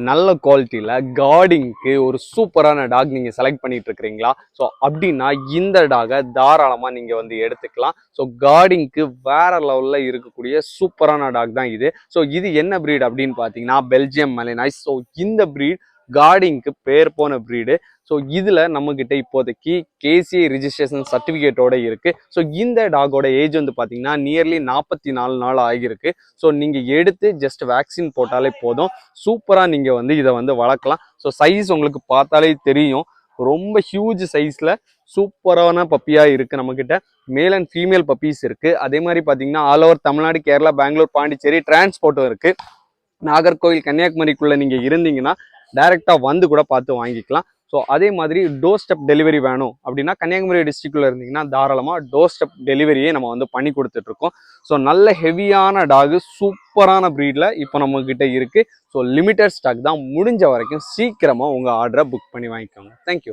நல்ல குவாலிட்டியில் கார்டிங்க்கு ஒரு சூப்பரான டாக் நீங்கள் செலக்ட் பண்ணிட்டு இருக்கிறீங்களா? ஸோ அப்படின்னா இந்த டாகை தாராளமாக நீங்கள் வந்து எடுத்துக்கலாம். ஸோ கார்டிங்க்கு வேற லெவலில் இருக்கக்கூடிய சூப்பரான டாக் தான் இது. ஸோ இது என்ன ப்ரீட் அப்படின்னு பார்த்தீங்கன்னா பெல்ஜியம் மலைனாய்ஸ். ஸோ இந்த ப்ரீட் கார்டிங்க்கு பேர் போன ப்ரீடு. ஸோ இதில் நம்மக்கிட்ட இப்போதைக்கு கேசிஐ ரிஜிஸ்ட்ரேஷன் சர்டிஃபிகேட்டோட இருக்குது. ஸோ இந்த டாகோட ஏஜ் வந்து பார்த்தீங்கன்னா நியர்லி 44 நாள் ஆகியிருக்கு. ஸோ நீங்கள் எடுத்து ஜஸ்ட் வேக்சின் போட்டாலே போதும், சூப்பராக நீங்கள் வந்து இதை வந்து வளர்க்கலாம். ஸோ சைஸ் உங்களுக்கு பார்த்தாலே தெரியும், ரொம்ப ஹியூஜ் சைஸில் சூப்பரான பப்பியாக இருக்குது. நம்மக்கிட்ட மேல் அண்ட் ஃபீமேல் பப்பீஸ் இருக்குது. அதே மாதிரி பார்த்தீங்கன்னா ஆல் ஓவர் தமிழ்நாடு, கேரளா, பெங்களூர், பாண்டிச்சேரி டிரான்ஸ்போர்ட்டும் இருக்குது. நாகர்கோவில், கன்னியாகுமரிக்குள்ளே நீங்கள் இருந்தீங்கன்னா டைரெக்டாக வந்து கூட பார்த்து வாங்கிக்கலாம். ஸோ அதே மாதிரி டோர் ஸ்டெப் டெலிவரி வேணும் அப்படின்னா கன்னியாகுமரி டிஸ்ட்ரிக்டில் இருந்தீங்கன்னா தாராளமாக டோர் ஸ்டெப் டெலிவரியே நம்ம வந்து பண்ணி கொடுத்துட்ருக்கோம். ஸோ நல்ல ஹெவியான டாகு, சூப்பரான ப்ரீடில் இப்போ நம்மக்கிட்ட இருக்குது. ஸோ லிமிட்டட் ஸ்டாக் தான், முடிஞ்ச வரைக்கும் சீக்கிரமாக உங்கள் ஆர்டரை புக் பண்ணி வாங்கிக்கோங்க. தேங்க்யூ.